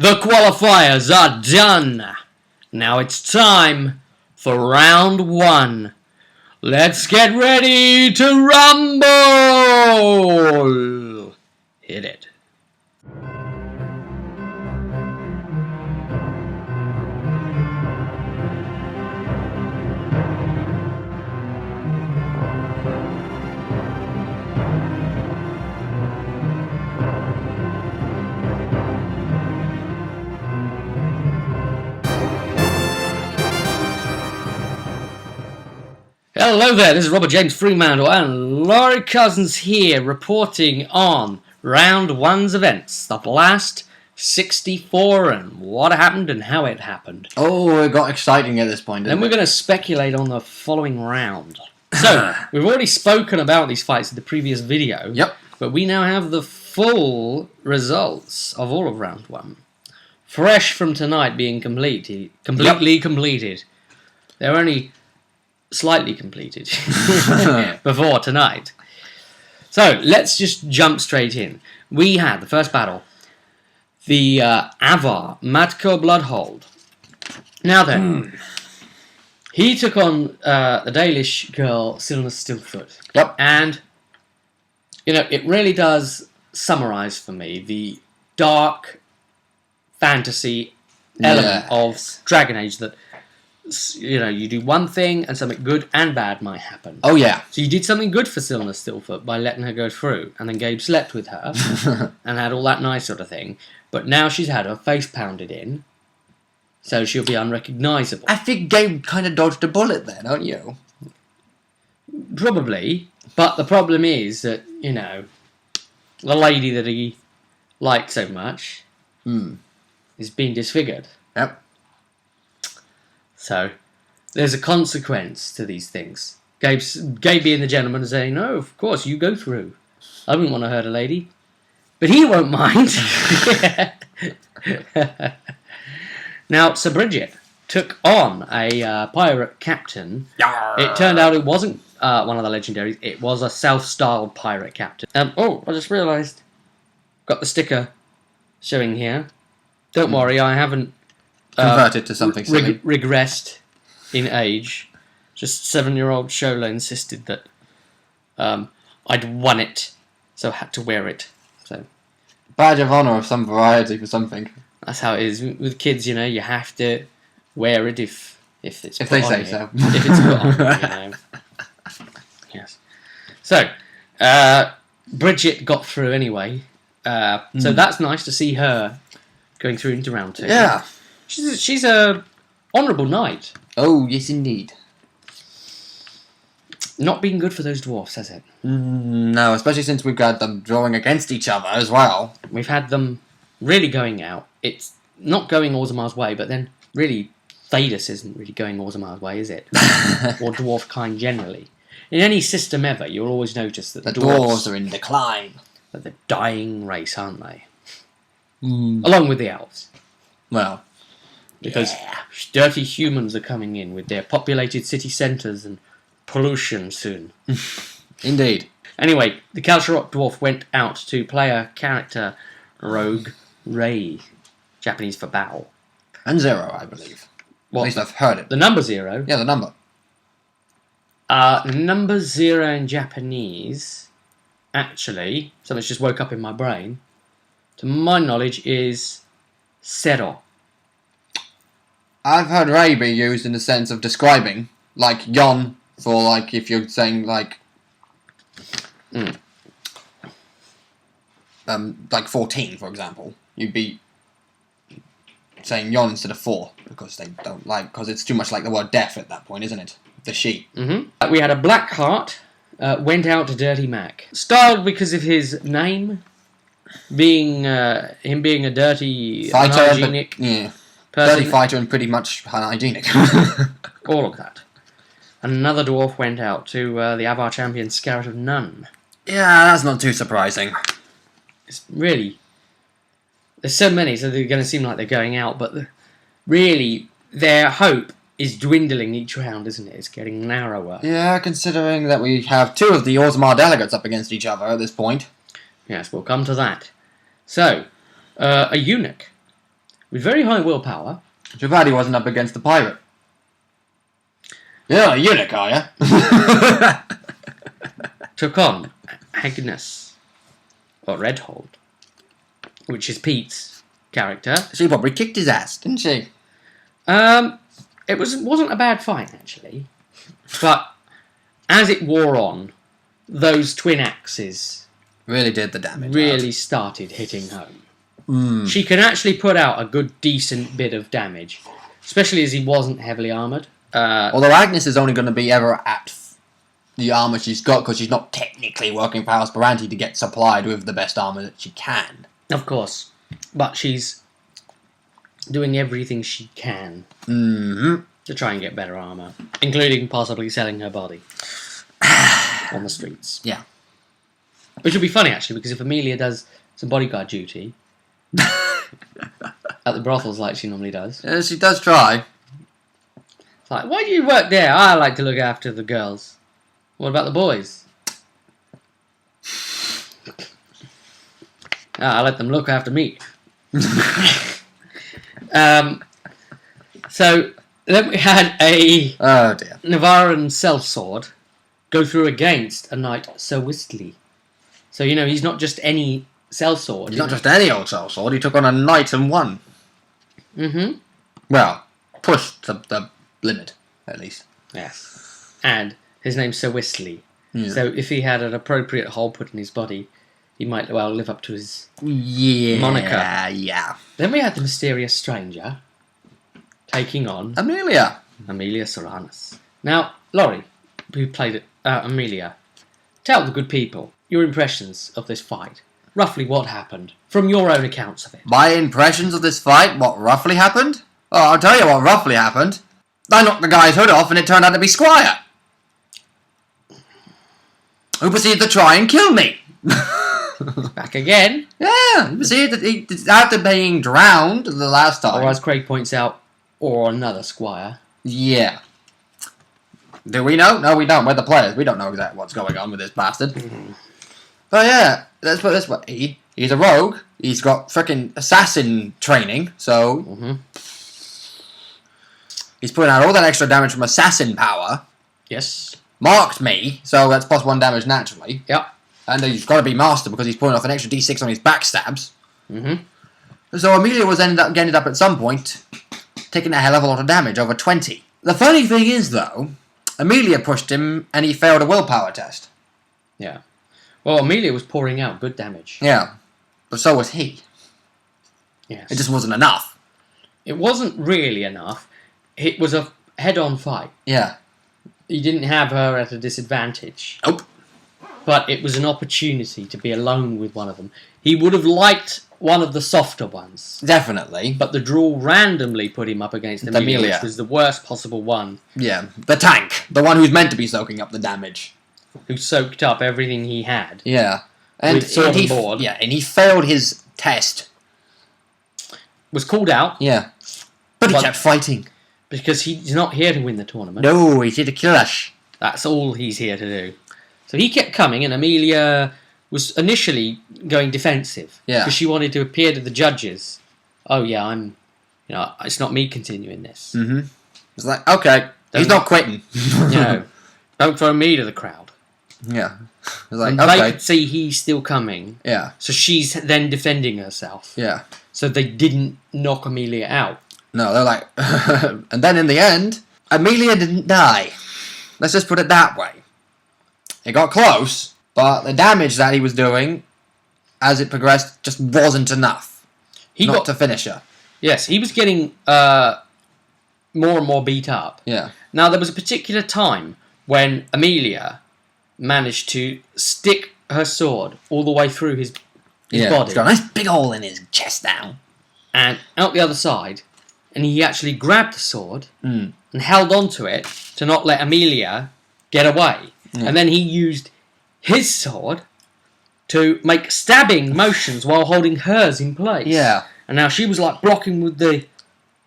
The qualifiers are done. Now it's time for round 1. Let's get ready to rumble! Hit it. Hello there, this is Robert James Fremantle and Laurie Cousins here reporting on round 1's events, the Blast 64 and what happened and how it happened. Oh, it got exciting at this point, didn't Then we're going to speculate on the following round. So, we've already spoken about these fights in the previous video. Yep. But we now have the full results of all of round 1. Fresh from tonight being completely completed. They're only slightly completed before tonight. So let's just jump straight in. We had the first battle, the Avar Matko Bloodhold. Now then, he took on the Dalish girl Silna Stillfoot. Yep. And you know, it really does summarize for me the dark fantasy element of Dragon Age that, you know, you do one thing and something good and bad might happen. Oh, yeah. So you did something good for Silna Stillfoot by letting her go through, and then Gabe slept with her and had all that nice sort of thing. But now she's had her face pounded in, so she'll be unrecognisable. I think Gabe kind of dodged a bullet there, don't you? Probably, but the problem is that, you know, the lady that he liked so much is being disfigured. Yep. So, there's a consequence to these things. Gabe being the gentleman is saying, no, of course, you go through. I wouldn't want to hurt a lady. But he won't mind. Now, Sir Bridget took on a pirate captain. It turned out it wasn't one of the legendaries. It was a self-styled pirate captain. Oh, I just realised. Got the sticker showing here. Don't worry, I haven't converted to something silly. Regressed in age. Just 7-year-old Shola insisted that I'd won it, so I had to wear it. So Badge of honour of some variety for something. That's how it is with kids. You know, you have to wear it if it's if they say you. so. If it's put on, you know. Yes. So Bridget got through anyway. So that's nice to see her going through into round 2. Yeah. She's a honourable knight. Oh, yes, indeed. Not being good for those dwarfs, has it? No, especially since we've got them drawing against each other as well. We've had them really going out. It's not going Orzamar's way, but then really Thaddeus isn't really going Orzamar's way, is it? Or dwarf kind generally. In any system ever, you'll always notice that the dwarves are in decline. They're the dying race, aren't they? Along with the elves. Well, because dirty humans are coming in with their populated city centres and pollution soon. Indeed. Anyway, the Kalsharok dwarf went out to player character Rogue Ray, Japanese for bow. And 0, I believe. What? At least I've heard it. The number 0? Yeah, the number. Number 0 in Japanese, actually, something's just woke up in my brain, to my knowledge, is Sero. I've heard Ray be used in the sense of describing, like yon, for like if you're saying like 14, for example, you'd be saying yon instead of 4 because they don't like, because it's too much like the word death at that point, isn't it? The she. We had a Black Heart went out to Dirty Mac, styled because of his name being him being a dirty, fighter, unhygienic person. Dirty fighter and pretty much unhygienic. All of that. And another dwarf went out to the Avar champion Scarret of None. Yeah, that's not too surprising. It's really, there's so many, so they're going to seem like they're going out, but really their hope is dwindling each round, isn't it? It's getting narrower. Yeah, considering that we have 2 of the Orzammar delegates up against each other at this point. Yes, we'll come to that. So, a eunuch with very high willpower. Too bad he wasn't up against the pirate. You're a eunuch, are you? Took on Agnes, or Redhold, which is Pete's character. She probably kicked his ass, didn't she? It wasn't a bad fight, actually. But as it wore on, those twin axes Really did the damage. really started hitting home. She can actually put out a good, decent bit of damage, especially as he wasn't heavily armoured. Although Agnes is only going to be ever at the armour she's got because she's not technically working for House Baranti to get supplied with the best armour that she can. Of course. But she's doing everything she can to try and get better armour, including possibly selling her body on the streets. Yeah. Which would be funny, actually, because if Amelia does some bodyguard duty at the brothels like she normally does, Yeah, she does try. it's like, why do you work there? I like to look after the girls. What about the boys? I let them look after me. So then we had a Oh dear. Navaran sellsword go through against a knight so Whistly. So, he's not just any sellsword. He's not just any old sword. He took on a knight and won. Mm-hmm. Well, pushed the limit, at least. Yes. And his name's Sir Whistly. Yeah. So if he had an appropriate hole put in his body, he might well live up to his moniker. Yeah. Then we had the mysterious stranger taking on Amelia Soranus. Now, Laurie, who played Amelia, tell the good people your impressions of this fight. Roughly what happened, from your own accounts of it. My impressions of this fight, what roughly happened? Oh, I'll tell you what roughly happened. I knocked the guy's hood off and it turned out to be Squire, who proceeded to try and kill me. Back again. Yeah, he proceeded after being drowned the last time. Or as Craig points out, or another Squire. Yeah. Do we know? No, we don't. We're the players. We don't know exactly what's going on with this bastard. But yeah, let's put it this way. He's a rogue. He's got frickin' assassin training, so he's putting out all that extra damage from assassin power. Yes. Marked me, so that's +1 damage naturally. Yep. And he's got to be master because he's pulling off an extra d6 on his backstabs. Mm-hmm. So Amelia was ended up at some point taking a hell of a lot of damage, over 20. The funny thing is, though, Amelia pushed him and he failed a willpower test. Yeah. Well, Amelia was pouring out good damage. Yeah. But so was he. Yes. It just wasn't enough. It wasn't really enough. It was a head-on fight. Yeah. He didn't have her at a disadvantage. Nope. But it was an opportunity to be alone with one of them. He would have liked one of the softer ones. Definitely. But the draw randomly put him up against Amelia, Amelia. which was the worst possible one. Yeah. The tank. The one who's meant to be soaking up the damage. Who soaked up everything he had. Yeah. And With sword and board. Yeah, and he failed his test. Was called out. Yeah. But he But- kept fighting. Because he's not here to win the tournament. No, he's here to kill us. That's all he's here to do. So he kept coming, and Amelia was initially going defensive. Yeah. Because she wanted to appear to the judges. Oh, yeah, it's not me continuing this. Mm-hmm. It's like, okay, he's not quitting. Don't throw me to the crowd. Yeah. It's like, And okay. they could see he's still coming. Yeah. So she's then defending herself. Yeah. So they didn't knock Amelia out. No, they're like... and then in the end, Amelia didn't die. Let's just put it that way. It got close, but the damage that he was doing as it progressed just wasn't enough to finish her. Yes, he was getting more and more beat up. Yeah. Now, there was a particular time when Amelia managed to stick her sword all the way through his body. He's got a nice big hole in his chest now. And out the other side, and he actually grabbed the sword and held onto it to not let Amelia get away. And then he used his sword to make stabbing motions while holding hers in place. Yeah. And now she was like blocking with the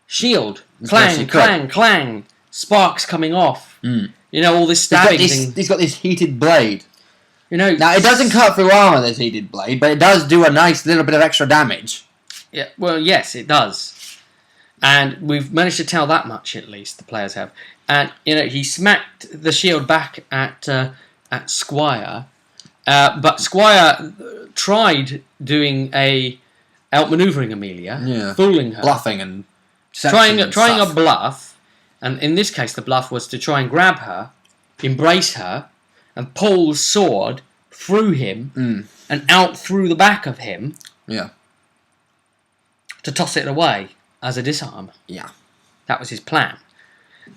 shield. As best Clang, she could. clang, clang. Sparks coming off. All this stabbing thing. He's got this heated blade. Now, it doesn't cut through armour, this heated blade, but it does do a nice little bit of extra damage. Yeah, well, yes, it does. And we've managed to tell that much, at least, the players have. And, he smacked the shield back at Squire. But Squire tried outmaneuvering Amelia, fooling her. Bluffing and trying a bluff. And in this case, the bluff was to try and grab her, embrace her, and pull the sword through him and out through the back of him. Yeah. To toss it away as a disarm. Yeah. That was his plan.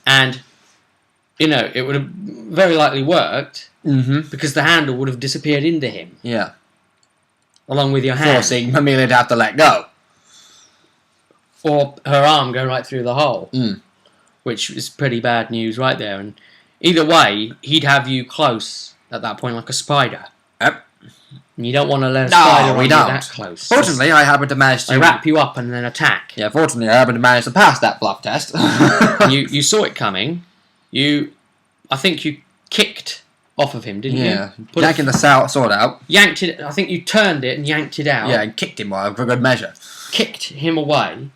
And, it would have very likely worked because the handle would have disappeared into him. Yeah. Along with your hand. Forcing Amelia to have to let go. Or her arm go right through the hole. Which is pretty bad news right there. And either way, he'd have you close at that point like a spider. Yep. And you don't want to let a spider run you that close. Fortunately, I happened to manage to... They wrap you up and then attack. Yeah, fortunately, I happened to manage to pass that bluff test. you saw it coming. I think you kicked off of him, didn't you? Yeah. Yanking the sword out. Yanked it. I think you turned it and yanked it out. Yeah, and kicked him for good measure. Kicked him away.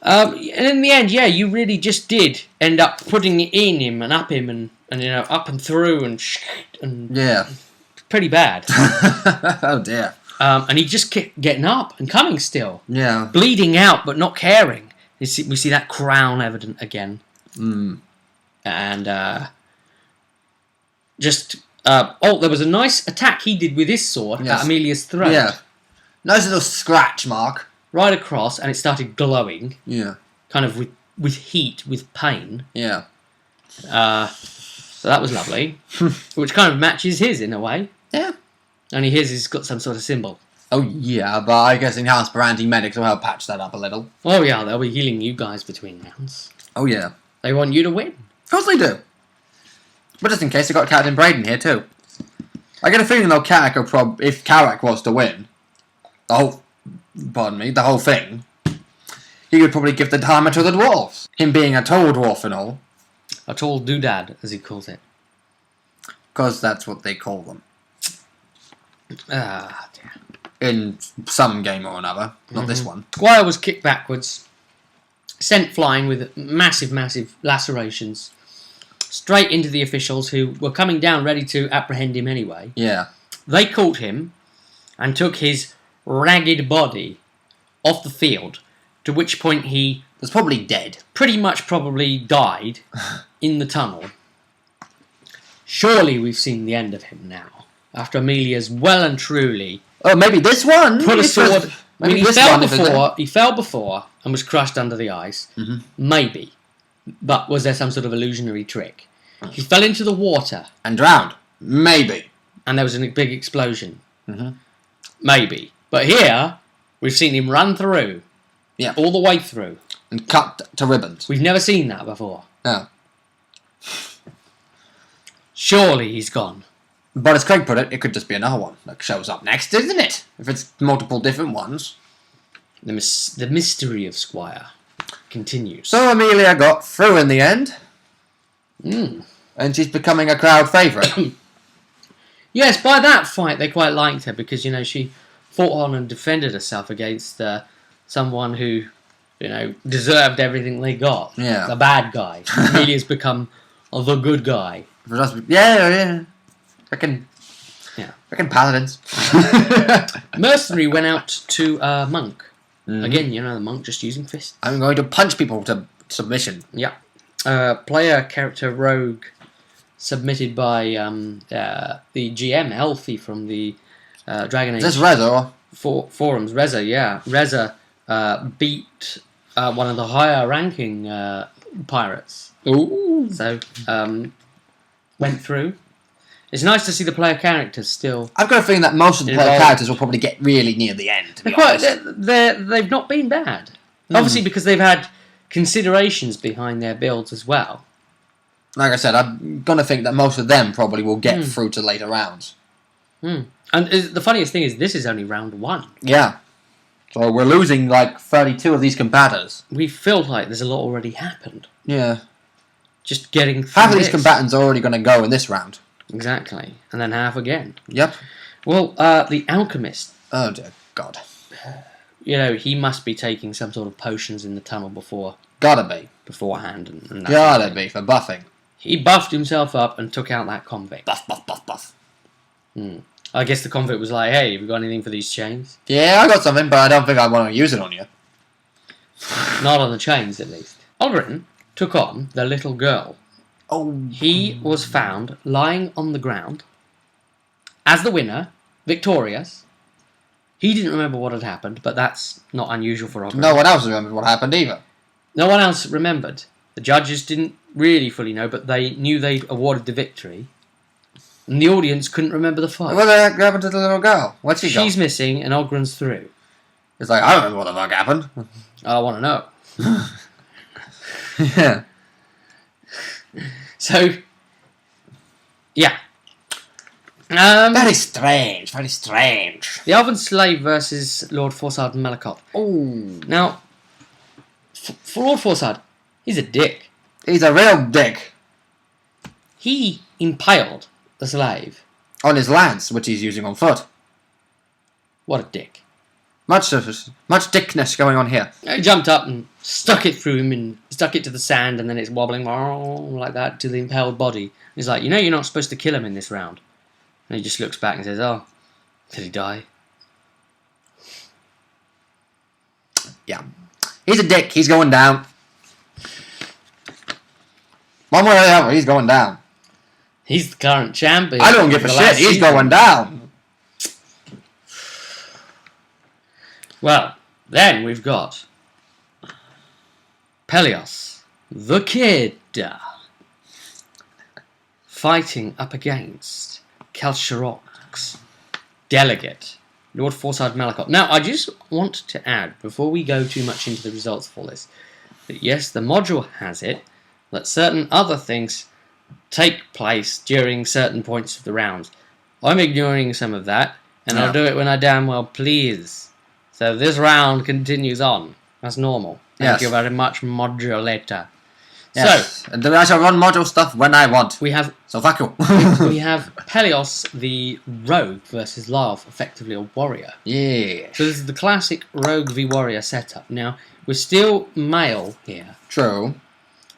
And in the end, you really just did end up putting it in him and up him and up and through and yeah. Pretty bad. Oh dear. And he just kept getting up and coming still. Yeah. Bleeding out but not caring. We see that crown evident again. And there was a nice attack he did with his sword at Amelia's throat. Yeah. Nice little scratch mark. Right across, and it started glowing. Yeah. Kind of with heat, with pain. Yeah. So that was lovely. Which kind of matches his in a way. Yeah. Only his has got some sort of symbol. Oh yeah, but I guess enhanced Baranti medics will help patch that up a little. Oh yeah, they'll be healing you guys between rounds. Oh yeah. They want you to win. Of course they do. But just in case, I got Captain Braden here too. I get a feeling though if Carrack was to win, the whole thing, he would probably give the timer to the dwarves. Him being a tall dwarf and all. A tall doodad, as he calls it. Because that's what they call them. Ah, dear. In some game or another. Not this one. Squire was kicked backwards, sent flying with massive, massive lacerations, straight into the officials who were coming down ready to apprehend him anyway. Yeah. They caught him and took his ragged body off the field, to which point he was probably dead. Pretty much probably died in the tunnel. Surely we've seen the end of him now. After Amelia's well and truly... Oh, maybe this one! Put a sword... He fell before and was crushed under the ice. Maybe. But was there some sort of illusionary trick? He fell into the water. And drowned. Maybe. And there was a big explosion. Maybe. But here, we've seen him run through. Yeah. All the way through. And cut to ribbons. We've never seen that before. No. Surely he's gone. But as Craig put it, it could just be another one that shows up next, isn't it? If it's multiple different ones. The mystery of Squire continues. So Amelia got through in the end. And she's becoming a crowd favourite. Yes, by that fight they quite liked her because, she fought on and defended herself against someone who, deserved everything they got. Yeah. The bad guy. Amelia's become the good guy. Yeah. Reckon paladins. Mercenary went out to monk. Again, the monk just using fists. I'm going to punch people to submission. Yeah. Player character rogue submitted by the GM Healthy from the Dragon Age. Is this Reza? Forums. Reza, yeah. Reza beat one of the higher ranking pirates. Ooh. So, went through. It's nice to see the player characters still. I've got a feeling that most of the player characters will probably get really near the end. They've not been bad. Obviously, because they've had considerations behind their builds as well. Like I said, I'm going to think that most of them probably will get through to later rounds. And the funniest thing is, this is only round 1. Yeah. So we're losing like 32 of these combatants. We feel like there's a lot already happened. Yeah. Just getting through half of these combatants are already going to go in this round. Exactly. And then half again. Yep. Well, the Alchemist. Oh, dear God. he must be taking some sort of potions in the tunnel Gotta be. beforehand. And that Gotta sort of thing. be, for buffing. He buffed himself up and took out that convict. Buff. I guess the convict was like, hey, have you got anything for these chains? Yeah, I got something, but I don't think I want to use it on you. Not on the chains, at least. Aldrin took on the little girl. Oh. He was found lying on the ground as the winner, victorious. He didn't remember what had happened, but that's not unusual for Aldrin. No one else remembered what happened either. No one else remembered. The judges didn't really fully know, but they knew they'd awarded the victory. And the audience couldn't remember the fight. What the heck happened to the little girl? What's she got? She's missing, and Aldrin's through. It's like, I don't remember what the fuck happened. I want to know. Yeah. So, yeah. Very strange. The Elven Slave versus Lord Forsard Malakot. Oh. Now, for Lord Forsard, he's a dick. He's a real dick. He impaled the slave. On his lance, which he's using on foot. What a dick. Much dickness going on here. He jumped up and stuck it through him and stuck it to the sand, and then it's wobbling like that to the impaled body. He's like, you're not supposed to kill him in this round. And he just looks back and says, oh, did he die? Yeah. He's a dick. He's going down. One way or the other, he's going down. He's the current champion. I don't give a shit. He's going down. Well, then we've got Pelios, the kid, fighting up against Kalsharok's delegate, Lord Forsard Malakot. Now, I just want to add, before we go too much into the results of all this, that yes, the module has it, that certain other things take place during certain points of the rounds. I'm ignoring some of that, and I'll do it when I damn well please. So this round continues on. That's normal. Thank you very much, modulator. Yes. And I shall run module stuff when I want. We have So fuck you. we have Pelios, the rogue, versus Love, effectively a warrior. Yeah. So this is the classic rogue v warrior setup. Now, we're still male here, True.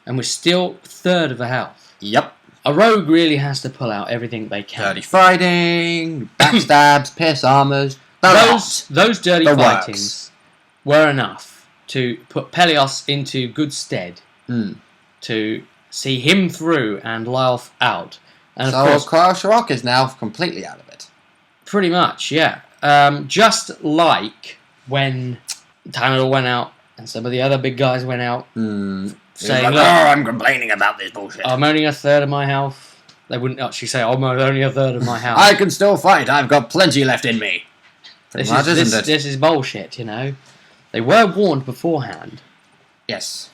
and we're still third of a health. Yep. A rogue really has to pull out everything they can. Dirty fighting, backstabs, pierce armors. Those dirty The fightings works. were enough to put Pelios into good stead to see him through and Lyle out. And So of course, Sharok is now completely out of it. pretty much, yeah. Just like when Tanner went out and some of the other big guys went out, saying, Like, look, I'm complaining about this bullshit. I'm only a third of my health. They wouldn't actually say, I'm only a third of my health. I can still fight. I've got plenty left in me. This Much, is isn't it? this is bullshit, you know. They were warned beforehand. Yes.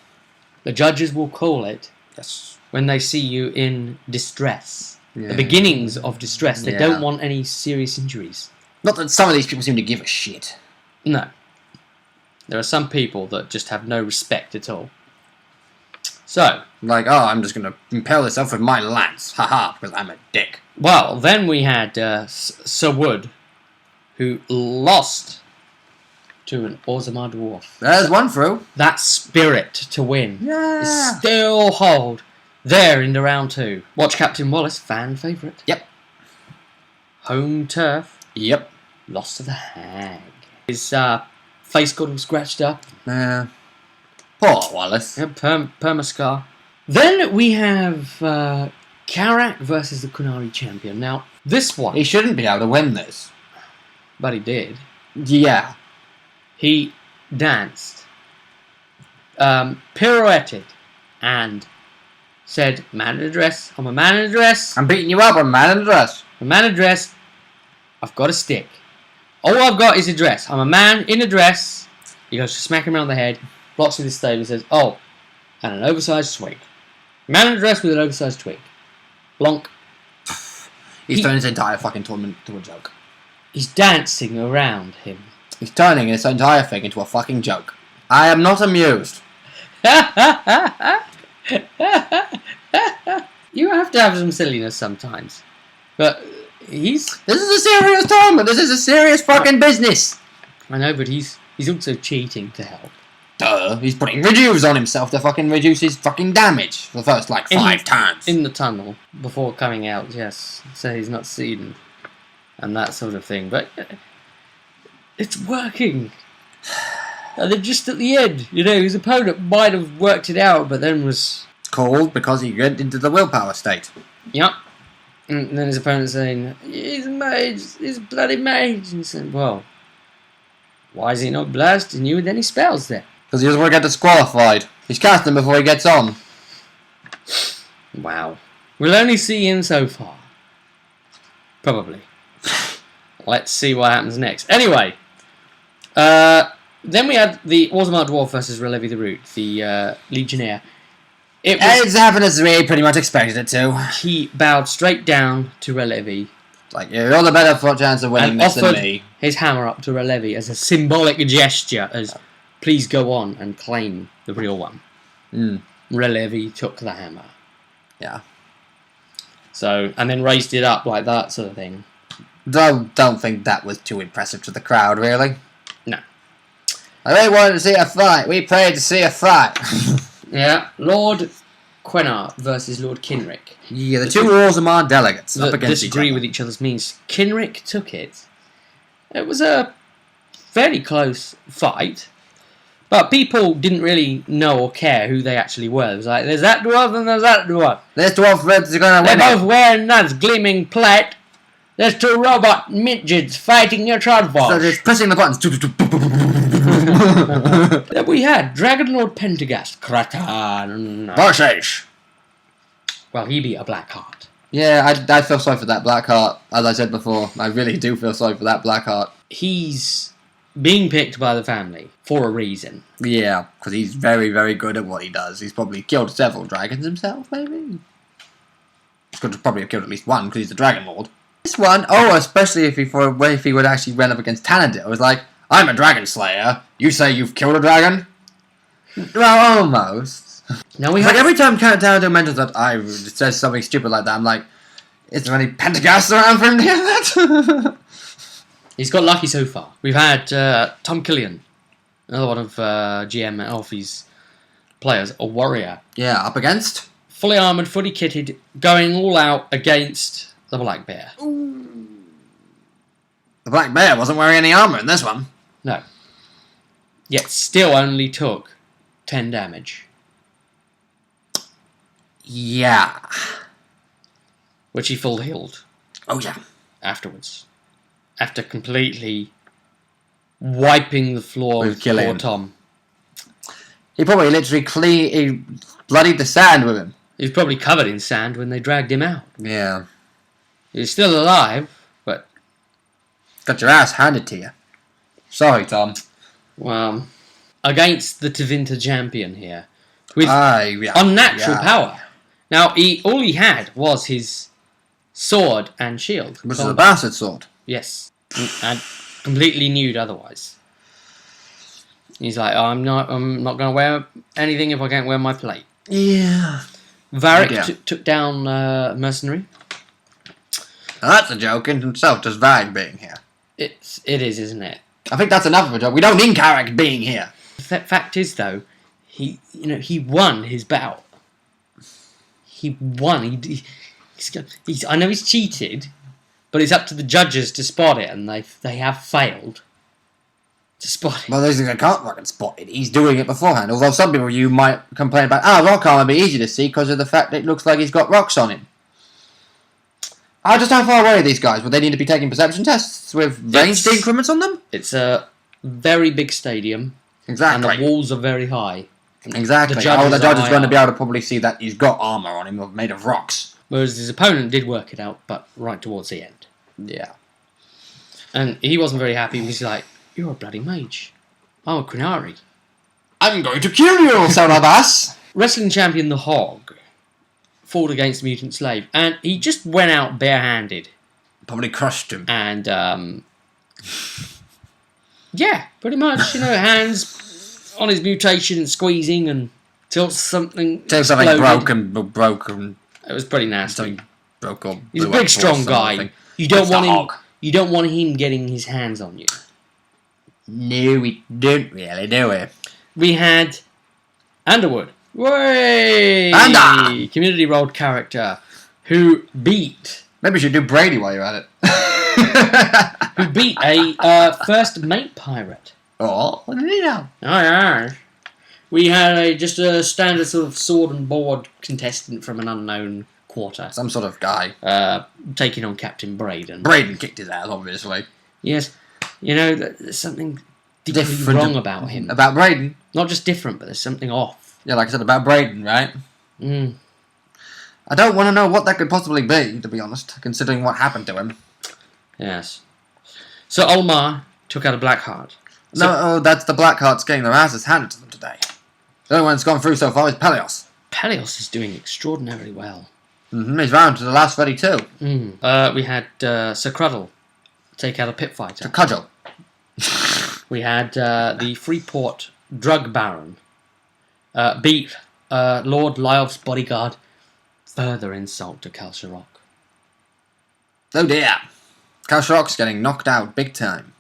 The judges will call it Yes. when they see you in distress. Yeah. The beginnings of distress. They Yeah. don't want any serious injuries. Not that some of these people seem to give a shit. No. There are some people that just have no respect at all. So, Like, oh, I'm just going to impale this off with my lance. Haha, because I'm a dick. well, then we had Sir Wood, who lost to an Orzammar dwarf. There's one through. That spirit to win Yeah. is still hold there in the round 2. Watch Captain Wallace, fan favourite. Yep. Home turf, Yep. lost to the hag. His face got all scratched up. Poor Wallace. Permascar. Then we have Karak versus the Kunari champion. Now, this one, He shouldn't be able to win this. but he did. Yeah. He danced, pirouetted, and said, man in a dress, I'm a man in a dress, I'm beating you up, I'm a man in a dress. I'm a man in a dress, I've got a stick. All I've got is a dress. I'm a man in a dress. He goes to smack him around the head, blocks with his stave and says, oh, and an oversized twig. Man in a dress with an oversized twig. Blonk. He's turned his entire fucking tournament into a joke. He's dancing around him. He's turning this entire thing into a fucking joke. I am not amused. You have to have some silliness sometimes. But he's... This is a serious tournament. This is a serious fucking business. I know, but he's He's also cheating to help. Duh. He's putting reduce on himself to fucking reduce his fucking damage for the first, like, 5 turns. In the tunnel, before coming out, yes. So he's not seen. And that sort of thing. But it's working. And then just at the end, his opponent might have worked it out, but then was... Called because he went into the willpower state. Yep. And then his opponent's saying, he's a mage, he's a bloody mage. And he said, well, why is he not blasting you with any spells then? Because he doesn't want to get disqualified. He's casting before he gets on. Wow. We'll only see him so far. Probably. Let's see what happens next. Anyway, then we had the Automar Dwarf versus Relevi the Root, the Legionnaire. It's happened as we pretty much expected it to. He bowed straight down to Relevi. Like, you're all the better for a chance of winning this than me. His hammer up to Relevi as a symbolic gesture, as please go on and claim the real one. Relevi took the hammer. Yeah. So, and then raised it up like that sort of thing. Don't think that was too impressive to the crowd, really. No. I really wanted to see a fight. We prayed to see a fight. Yeah, Lord Quenar versus Lord Kinrick. Yeah, the two Orzammar delegates up against disagree each other. with each other's means. Kinrick took it. It was a fairly close fight, but people didn't really know or care who they actually were. It was like, there's that dwarf and there's that dwarf. This dwarf is going to They're win both wearing that gleaming plate. There's two robot midgets fighting your trudvos. So just pressing the buttons. Then we had Dragon Lord Pentagast Kratan. Varshesh. Well, he beat a Blackheart. Yeah, I feel sorry for that Blackheart. As I said before, I really do feel sorry for that Blackheart. He's being picked by the family for a reason. Yeah, because he's very, very good at what he does. He's probably killed several dragons himself, maybe. He could probably have killed at least one because he's the Dragon Lord. This one, especially if he would actually run up against Tanadil, it was like, I'm a dragon slayer. You say you've killed a dragon? Well, almost. Now we like every time Tanadil mentions that I says something stupid like that, I'm like, is there any Pentagasts around for him to hear that? He's got lucky so far. We've had Tom Killian, another one of GM Alfie's players, a warrior. Yeah, up against? Fully armoured, fully kitted, going all out against the Black Bear. The Black Bear wasn't wearing any armour in this one. No. Yet still only took 10 damage. Yeah. Which he full healed. Oh, yeah. Afterwards. After completely wiping the floor with poor Tom. He probably literally he bloodied the sand with him. He was probably covered in sand when they dragged him out. Yeah. He's still alive, but... Got your ass handed to you. Sorry, Tom. Well, against the Tevinter champion here. With unnatural power. Now, all he had was his sword and shield. Which is a bastard sword. Yes. And completely nude otherwise. He's like, I'm not going to wear anything if I can't wear my plate. Yeah. Varric took down Mercenary. Now that's a joke in himself, just Varric being here. It is, isn't it? I think that's enough of a joke. We don't need Carrick being here. The fact is, though, he won his bout. He won. I know he's cheated, but it's up to the judges to spot it, and they have failed to spot it. Well, they can't fucking spot it. He's doing it beforehand. Although some people you might complain about, rock armor would be easy to see because of the fact that it looks like he's got rocks on him. Just how far away are these guys? Would they need to be taking perception tests with ranged increments on them? It's a very big stadium. Exactly. And the walls are very high. Exactly. The judge is going to be able to probably see that he's got armour on him made of rocks. Whereas his opponent did work it out, but right towards the end. Yeah. And he wasn't very happy. He's like, you're a bloody mage. I'm a Quinari. I'm going to kill you, son of us! Wrestling champion The Hog fought against Mutant Slave, and he just went out barehanded. Probably crushed him. And, yeah, pretty much, hands on his mutation and squeezing until something broken. It was pretty nasty. Something broke or He's a big, strong guy. You don't want him getting his hands on you. No, we don't really, do we? We had Underwood. Way! Community rolled character who beat... Maybe we should do Brady while you're at it. who beat a first mate pirate. Oh, what did he know? Oh, yeah. We had just a standard sort of sword and board contestant from an unknown quarter. Some sort of guy. Taking on Captain Braden. Braden kicked his ass, obviously. Yes. You know, there's something different wrong about him. About Braden? Not just different, but there's something off. Yeah, like I said, about Braden, right? Mm. I don't want to know what that could possibly be, to be honest, considering what happened to him. Yes. So Olmar took out a Blackheart. No, that's the Blackhearts getting their asses handed to them today. The only one that's gone through so far is Pelios. Pelios is doing extraordinarily well. He's round to the last 32. We had Sir Cruddle take out a pit fighter. To cudgel. We had the Freeport drug baron beat Lord Lyov's bodyguard. Further insult to Kalsharok. Oh dear. Kalsharok's getting knocked out big time.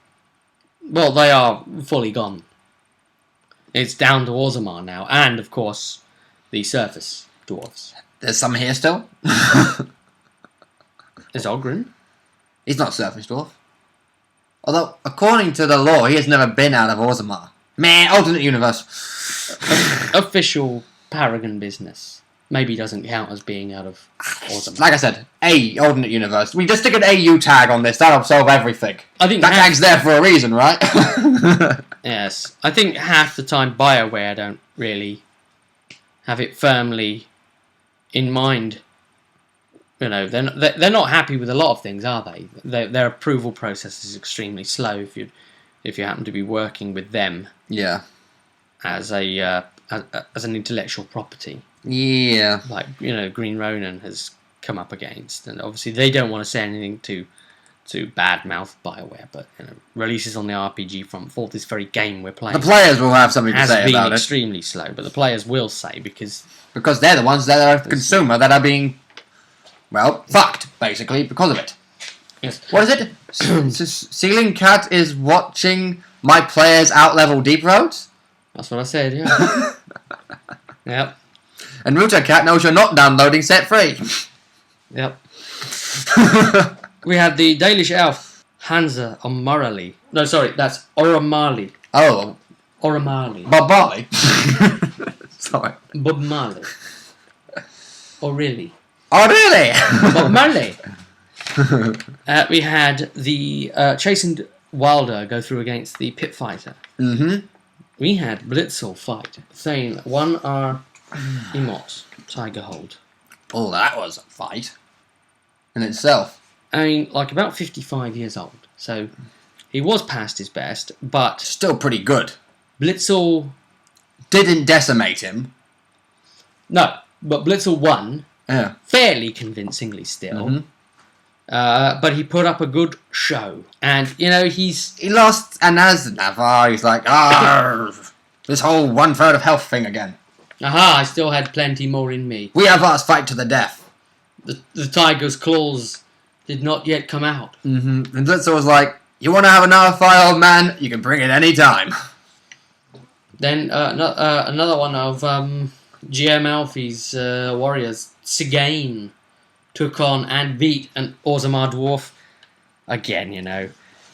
Well, they are fully gone. It's down to Orzammar now, and of course, the surface dwarves. There's some here still. There's Ogren. He's not surface dwarf. Although, according to the law, he has never been out of Orzammar. Meh, alternate universe. Official Paragon business. Maybe doesn't count as being out of Orzammar. Like I said, alternate universe. We just stick an AU tag on this, that'll solve everything. I think that tag's there for a reason, right? Yes. I think half the time BioWare don't really have it firmly in mind. You know, they're not happy with a lot of things, are they? Their approval process is extremely slow if you happen to be working with them. Yeah. As an intellectual property. Yeah. Like, you know, Green Ronin has come up against, and obviously they don't want to say anything to badmouth BioWare, but you know, releases on the RPG front for this very game we're playing. The players will have something to say about it. Has been extremely slow, but the players will say because they're the ones that are consumer that are being, well, fucked basically because of it. Yes. What is it? Ceiling Cat is watching my players outlevel Deep Roads. That's what I said. Yeah. Yep. And Router Cat knows you're not downloading Set Free. Yep. We had the Dalish elf, Hansa O'Malley. No, sorry, that's O'Malley. Oh. O'Malley. Bob Marley. Sorry. Bob Marley. O'Reilly. Oh, really? Bob Marley. We had the Chastened Wilder go through against the Pit Fighter. Mm-hmm. We had Blitzel fight. Thane, 1R Emot, Tiger Hold. Oh, that was a fight. In itself. I mean, like about 55 years old. So he was past his best, but still pretty good. Blitzel didn't decimate him. No, but Blitzel won. Yeah. Fairly convincingly still. Mm-hmm. But he put up a good show. And, you know, he lost, and as Navarre, he's like, this whole 1/3 of health thing again. Aha, I still had plenty more in me. We have us fight to the death. The tiger's claws did not yet come out. Mm-hmm. And Blitzer was like, you want to have another fight, old man? You can bring it any time. Then another one of GM Alfie's warriors, Sigane, took on and beat an Orzammar dwarf. Again, you know.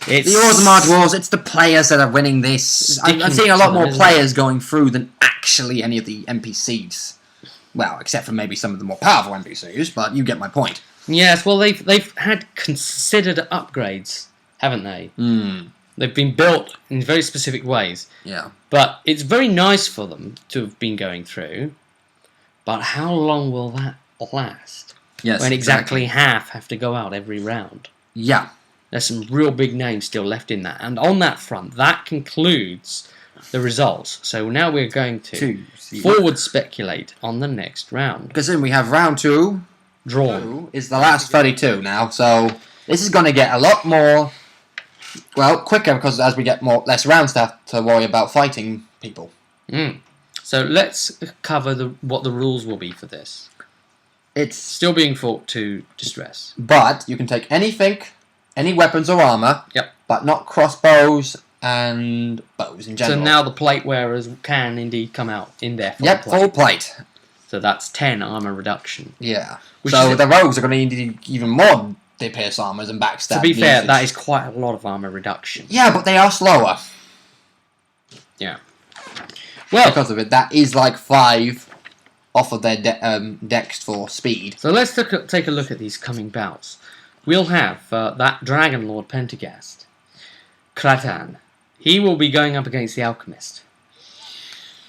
It's the Orzammar dwarves, it's the players that are winning this. I'm seeing a lot more players going through than actually any of the NPCs. Well, except for maybe some of the more powerful NPCs, but you get my point. Yes, well, they've had considered upgrades, haven't they? Mm. They've been built in very specific ways. Yeah. But it's very nice for them to have been going through. But how long will that last? Yes. When exactly half have to go out every round. Yeah. There's some real big names still left in that. And on that front, that concludes the results. So now we're going to forward speculate on the next round. Because then we have round 2. Drawn. Is the last 32 now. So this is going to get a lot more, well, quicker because as we get less rounds to have to worry about fighting people. Mm. So let's cover what the rules will be for this. It's still being fought to distress. But you can take anything, any weapons or armour. Yep. But not crossbows and bows in general. So now the plate wearers can indeed come out in their full Yep, plate. full plate. So that's 10 armor reduction. Yeah. Which so is the rogues are going to need even more pierce armors and backstab. To be fair, usage. that is quite a lot of armor reduction. Yeah, but they are slower. Yeah. Well, Because of it, that is like 5 off of their dex for speed. so let's take a look at these coming bouts. We'll have that Dragon Lord Pentagast, Kratan. He will be going up against the Alchemist.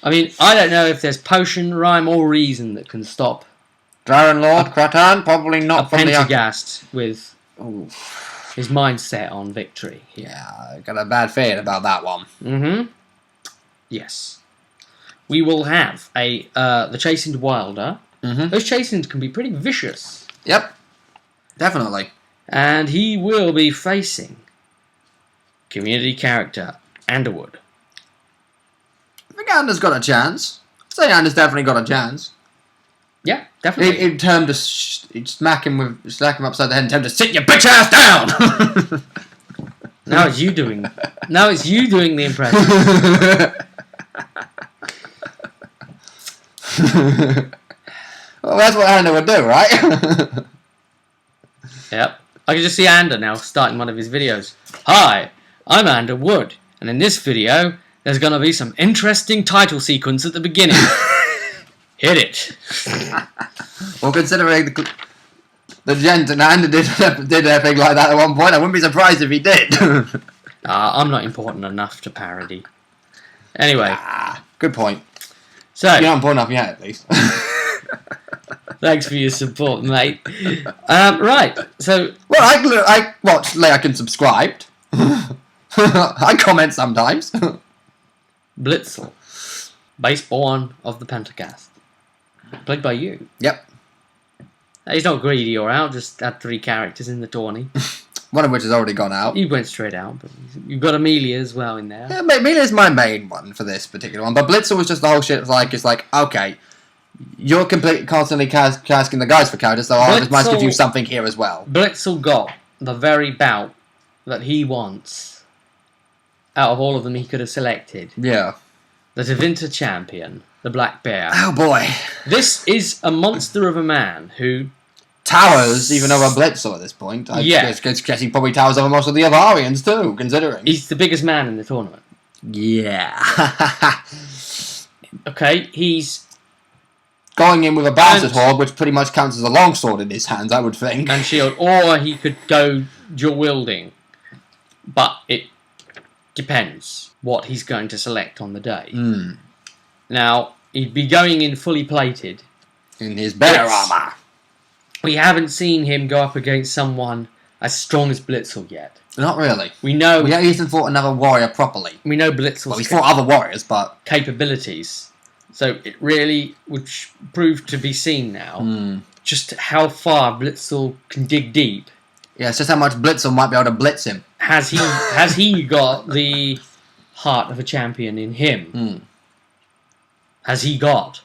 I mean, I don't know if there's potion, rhyme, or reason that can stop Dragon Lord, Kratan, probably not a from the Pentagast with Ooh. his mindset on victory. Yeah, I got a bad feeling about that one. Mm-hmm. Yes. We will have the Chastened Wilder. Mm-hmm. Those Chastened can be pretty vicious. Yep, definitely. And he will be facing community character Underwood. I think Anders got a chance. I'd say Anders definitely got a chance. Yeah, definitely. In terms to smack him upside the head in terms to sit your bitch ass down. Now it's you doing the impression. Well, that's what Ander would do, right? Yep. I can just see Ander now starting one of his videos. Hi, I'm Ander Wood, and in this video, there's going to be some interesting title sequence at the beginning. Hit it. Well, considering the gent and Ander did anything like that at one point, I wouldn't be surprised if he did. I'm not important enough to parody. Anyway. Good point. So, You're not important enough yet, at least. thanks for your support, mate. Right, so... Well, I watch like and subscribed. I comment sometimes. Blitzel, baseborn of the Pentagast. Played by you. Yep. He's not greedy or out, just had 3 characters in the tourney. One of which has already gone out. You went straight out, but you've got Amelia as well in there. Yeah, Amelia's my main one for this particular one. But Blitzer was just the whole shit. It's like, okay, you're constantly casting the guys for characters, so I just might give you something here as well. Blitzel got the very bout that he wants out of all of them he could have selected. Yeah. The Tevinter champion, the Black Bear. Oh boy. This is a monster of a man who towers even over Blitzer at this point. I guess he probably towers over most of the Avarians too, considering. He's the biggest man in the tournament. Yeah. Okay, he's going in with a bastard horde, which pretty much counts as a longsword in his hands, I would think. And shield, or he could go dual wielding. But it depends what he's going to select on the day. Mm. Now, he'd be going in fully plated. In his bear armor. We haven't seen him go up against someone as strong as Blitzel yet. Not really. We know... he hasn't fought another warrior properly. We know Blitzel's... Well, he's fought other warriors, but... capabilities. So it really would prove to be seen now just how far Blitzel can dig deep. Yeah, it's just how much Blitzel might be able to blitz him. Has he got the heart of a champion in him? Mm. Has he got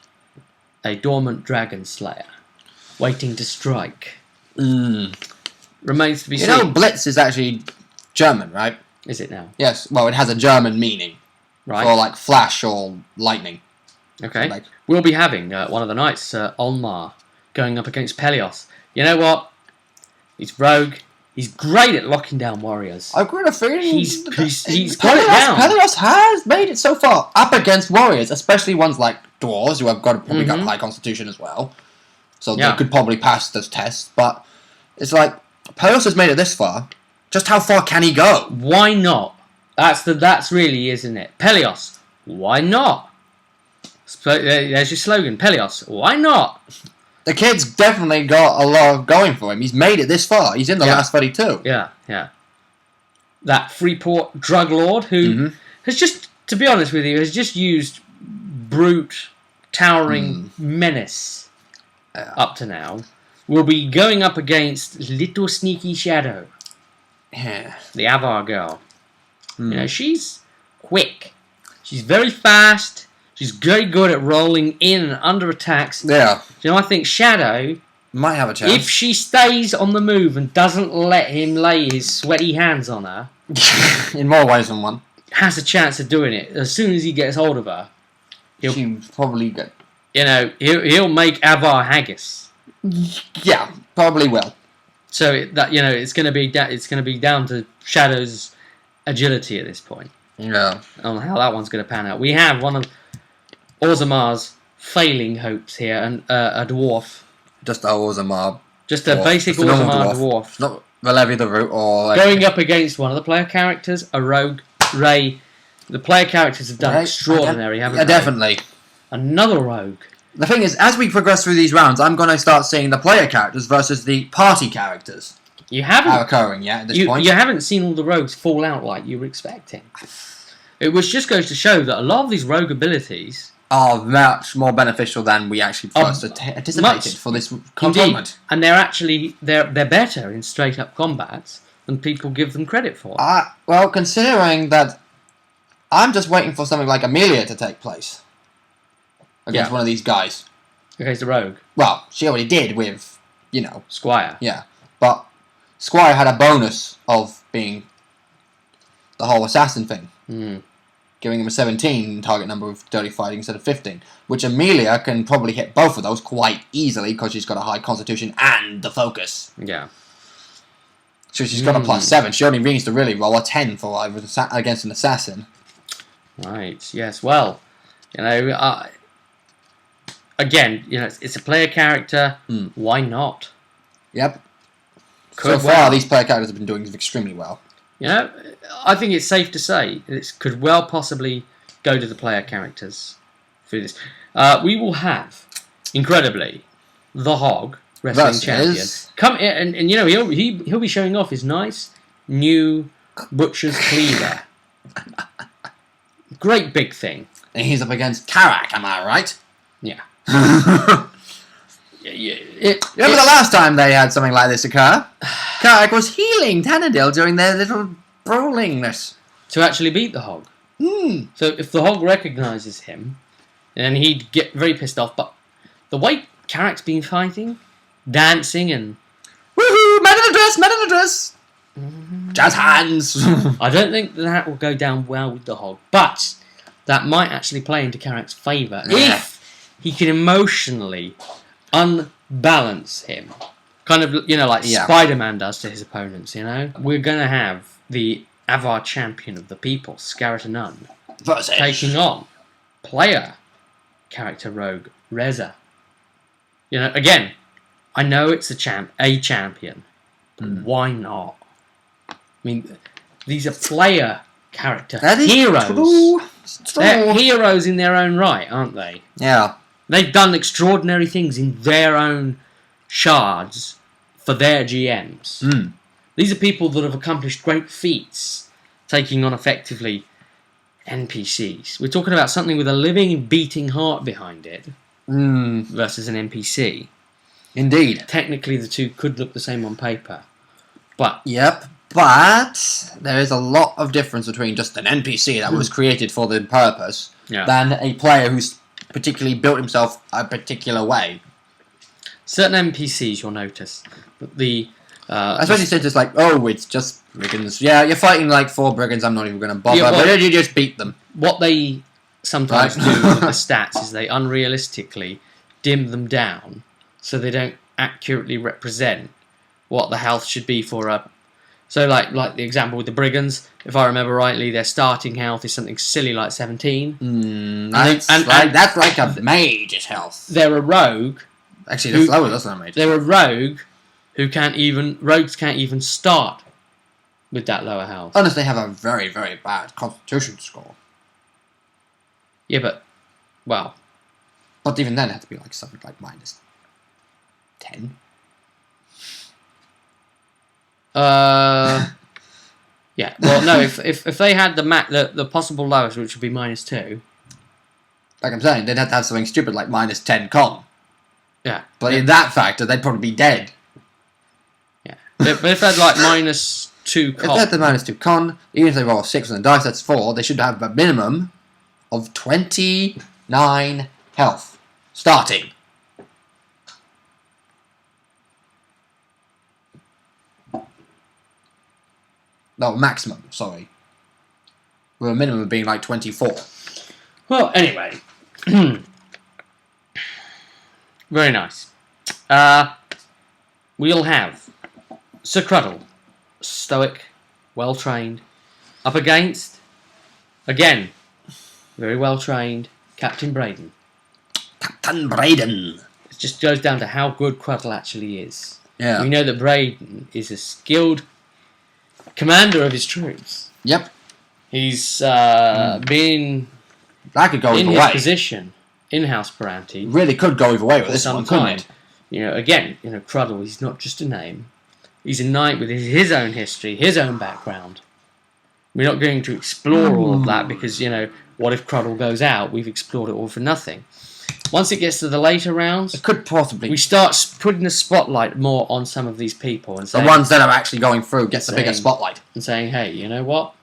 a dormant dragon slayer waiting to strike? Remains to be seen. You know, Blitz is actually German, right? Is it now? Yes. Well, it has a German meaning. Right. For, like, flash or lightning. Okay. Like, we'll be having one of the knights, Olmar, going up against Pelios. You know what? He's rogue. He's great at locking down warriors. I've got a feeling he's got it down. Pelios has made it so far up against warriors, especially ones like dwarves who have probably got high constitution as well. So they could probably pass this test. But it's like Pelios has made it this far. Just how far can he go? Why not? That's really, isn't it? Pelios. Why not? There's your slogan. Pelios. Why not? The kid's definitely got a lot going for him. He's made it this far. He's in the last 32. Yeah. That Freeport drug lord who has just, to be honest with you, has just used brute, towering menace up to now. Will be going up against little sneaky Shadow. Yeah. The Avar girl. You know, she's quick. She's very fast. She's very good at rolling in and under attacks. Yeah. You know, I think Shadow might have a chance. If she stays on the move and doesn't let him lay his sweaty hands on her... in more ways than one. has a chance of doing it. As soon as he gets hold of her, She'll probably get... he'll make Avar haggis. Yeah, probably will. So it's going to be down to Shadow's agility at this point. Yeah. On how that one's going to pan out. We have one of Orzamar's failing hopes here, and a dwarf. Just a Orzammar. Just a basic Orzammar dwarf. Not Valevi the Root or... Going up against one of the player characters, a rogue, Ray. The player characters have done extraordinary, haven't they? Definitely. Another rogue. The thing is, as we progress through these rounds, I'm going to start seeing the player characters versus the party characters. You haven't are occurring yet at this point. You haven't seen all the rogues fall out like you were expecting. It just goes to show that a lot of these rogue abilities are much more beneficial than we actually first anticipated for this component. And they're better in straight up combat than people give them credit for. Well, considering that I'm just waiting for something like Amelia to take place against one of these guys. Against the rogue. Well, she already did with, Squire. Yeah, but Squire had a bonus of being the whole assassin thing. Giving him a 17 target number of dirty fighting instead of 15, which Amelia can probably hit both of those quite easily because she's got a high constitution and the focus. Yeah. So she's got a +7. She only needs to really roll a 10 for against an assassin. Right. Yes. Well, again, it's a player character. Why not? Yep. So far, these player characters have been doing extremely well. I think it's safe to say it could well possibly go to the player characters through this. We will have, incredibly, the Hog wrestling champion come in, and he'll be showing off his nice new butcher's cleaver. Great big thing. And he's up against Karak, am I right? Yeah. Remember the last time they had something like this occur? Karak was healing Tanadil during their little brawlingness. To actually beat the Hog. So if the Hog recognises him, then he'd get very pissed off. But the way Karak's been fighting, dancing and... Woohoo! Man in a dress! Jazz hands! I don't think that will go down well with the Hog. But that might actually play into Karak's favour. If he can emotionally unbalance him. Kind of, like Spider-Man does to his opponents, We're going to have the Avar champion of the people, Skaratanun, taking on player character rogue Reza. Again, I know it's a champion, but why not? I mean, these are player character heroes. True. They're heroes in their own right, aren't they? Yeah. They've done extraordinary things in their own shards for their GMs. These are people that have accomplished great feats, taking on effectively NPCs. We're talking about something with a living, beating heart behind it versus an NPC. Indeed. Technically, the two could look the same on paper. But... Yep. But there is a lot of difference between just an NPC that was created for the purpose than a player who's particularly built himself a particular way. Certain NPCs you'll notice, but especially since it's like, it's just brigands. Yeah, you're fighting like 4 brigands. I'm not even going to bother. But you just beat them. What they sometimes do with the stats is they unrealistically dim them down so they don't accurately represent what the health should be for a. So, like the example with the brigands, if I remember rightly, their starting health is something silly like 17. That's like a mage's health. They're a rogue. Actually, that's not a mage. They're a rogue rogues can't even start with that lower health. Unless they have a very, very bad constitution score. Yeah, but even then, it had to be like something like -10. Yeah. Well, no. If they had the possible lowest, which would be -2. Like I'm saying, they'd have to have something stupid like -10 con. Yeah. But in that factor, they'd probably be dead. Yeah. But if they had like -2 con, if they had the -2 con, even if they roll a 6 on the dice, that's 4. They should have a minimum of 29 health starting. No, maximum, sorry. with a minimum of being like 24. Well, anyway. Very nice. We'll have Sir Cruddle, stoic, well-trained, up against, again, very well-trained, Captain Braden. Captain Braden. It just goes down to how good Cruddle actually is. Yeah. We know that Braden is a skilled commander of his troops. Yep. He's been That could go in either his way. position in House Paranti Really could go either way with for this some one, couldn't time. it? Again, Cruddle, he's not just a name. He's a knight with his own history, his own background. We're not going to explore all of that because, what if Cruddle goes out? We've explored it all for nothing. Once it gets to the later rounds, It could possibly. we start putting the spotlight more on some of these people and The saying, ones that are actually going through get the bigger Saying- spotlight. hey, you know what?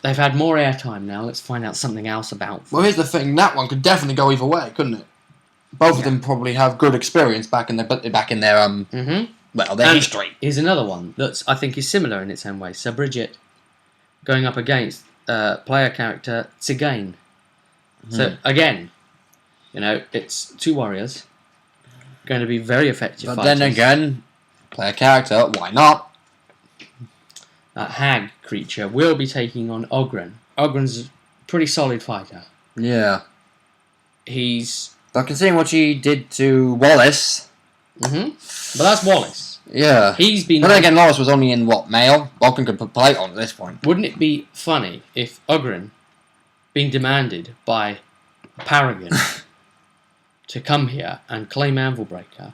They've had more airtime now. Let's find out something else about them. Well, here's the thing. That one could definitely go either way, couldn't it? Both of them probably have good experience back in their Mm-hmm. their history. Here's another one that I think is similar in its own way. Sir Bridget going up against player character Tsigain. So again, it's two warriors going to be very effective But fighters. then again, player character, why not? That hag creature will be taking on Ogren. Ogren's a pretty solid fighter. Yeah. He's But considering what she did to Wallace, but that's Wallace. yeah. He's been. But then again, Wallace was only in male? Vulcan could put plate on at this point. Wouldn't it be funny if Ogren, being demanded by Paragon to come here and claim Anvilbreaker,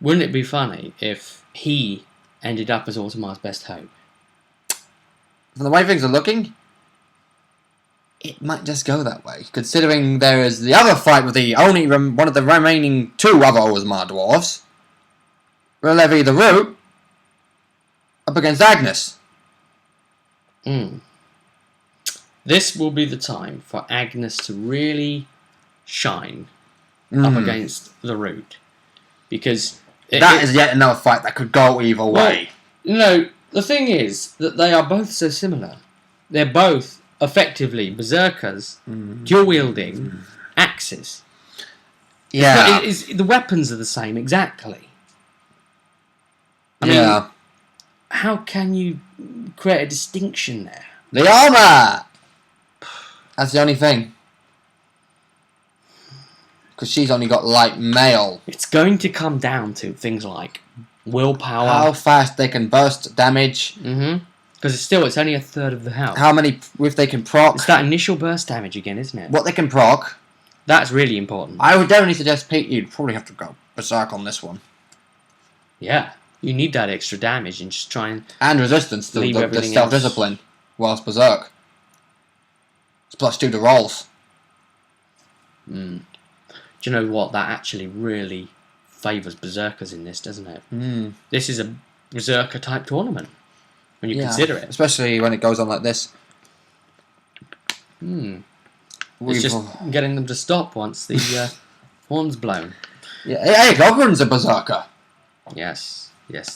wouldn't it be funny if he ended up as Automar's best hope? From the way things are looking, it might just go that way. Considering there is the other fight with the only one of the remaining two other Orzammar dwarves, Relevi the Root, up against Agnes. This will be the time for Agnes to really shine up against the Root. Because That is yet another fight that could go either way. The thing is that they are both so similar. They're both effectively berserkers, dual-wielding axes. Yeah. The weapons are the same, exactly. I Yeah. mean, how can you create a distinction there? The armor! That's the only thing. Because she's only got light mail. It's going to come down to things like willpower. How fast they can burst damage. Because it's only a third of the health. How many, if they can proc. It's that initial burst damage again, isn't it? What they can proc. That's really important. I would definitely suggest Pete, you'd probably have to go berserk on this one. Yeah. You need that extra damage and just try and... And resistance to Leave the everything self-discipline whilst berserk. It's +2 to rolls. Do you know what? That actually really favours berserkers in this, doesn't it? This is a berserker type tournament when you consider it. Especially when it goes on like this. It's just getting them to stop once the horn's blown. Yeah, hey, Gogren's a berserker. Yes,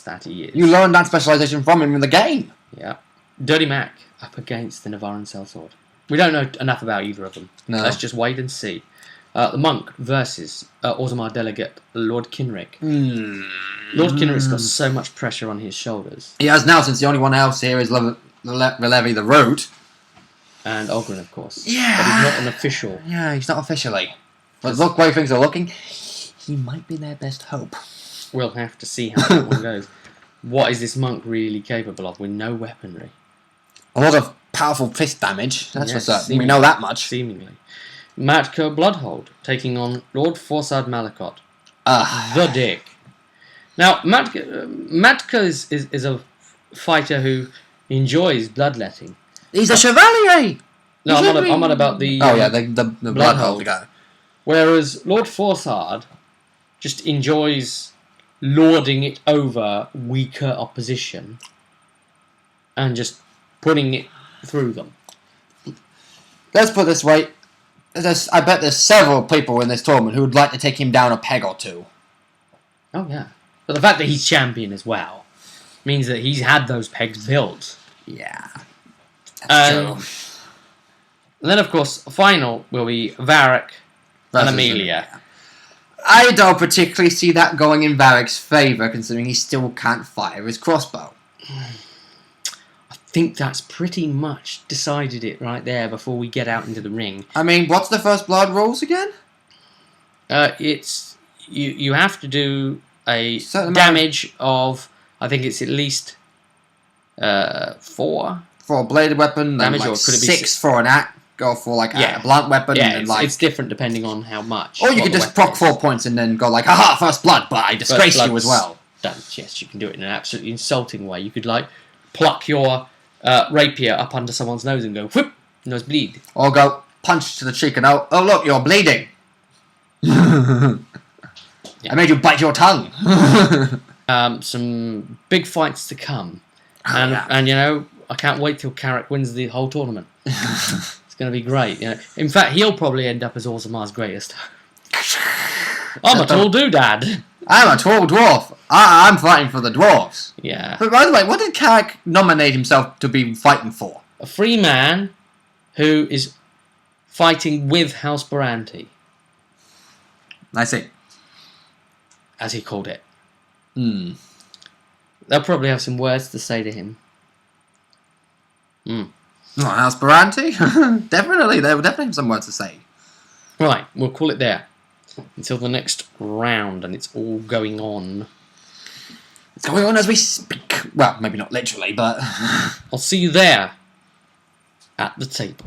that he is. You learned that specialisation from him in the game. Yeah. Dirty Mac up against the Navaran Sellsword. We don't know enough about either of them. No. Let's just wait and see. The Monk versus Orzammar delegate Lord Kinrick. Lord Kinrick's got so much pressure on his shoulders. He has now, since the only one else here is Relevi the Root. And Ogren, of course. Yeah. But he's not an official. Yeah, he's not officially. But look the way things are looking, he might be their best hope. We'll have to see how that one goes. What is this monk really capable of with no weaponry? A lot of powerful fist damage, that's for Yes, certain. We seemingly. know that much. Seemingly. Matka Bloodhold taking on Lord Forsad Malakot. The Dick. Now, Matka is a fighter who enjoys bloodletting. He's a chevalier! No, I'm on about the... Oh yeah, the Bloodhold guy. Whereas Lord Forsard just enjoys lording it over weaker opposition and just putting it through them. Let's put it this way. I bet there's several people in this tournament who would like to take him down a peg or two. Oh, yeah. But the fact that he's champion as well means that he's had those pegs filled. Yeah. And then, of course, final will be Varric and Amelia. I don't particularly see that going in Varric's favour, considering he still can't fire his crossbow. I think that's pretty much decided it right there before we get out into the ring. I mean, what's the first blood rules again? It's you have to do a damage of, I think it's at least 4 for a bladed weapon, damage, and or could it be 6 for an axe, or for like a blunt weapon. Yeah, and it's different depending on how much. Or you could just proc 4 points and then go like, haha, first blood, but I disgrace you as well. Yes, you can do it in an absolutely insulting way. You could like pluck your rapier up under someone's nose and go whoop, nose bleed. Or go punch to the cheek and oh look, you're bleeding. I made you bite your tongue. Some big fights to come, and you know, I can't wait till Carrick wins the whole tournament. It's going to be great. You know, in fact, he'll probably end up as Orzamar's greatest. I'm a tall doodad. I'm a tall dwarf. I'm fighting for the dwarves. Yeah. But by the way, what did Carrick nominate himself to be fighting for? A free man who is fighting with House Baranti. I see. As he called it. They'll probably have some words to say to him. Oh, House Baranti? Definitely, they will definitely have some words to say. Right, we'll call it there. Until the next round, and it's all going on. It's going on as we speak. Well, maybe not literally, but... I'll see you there. At the table.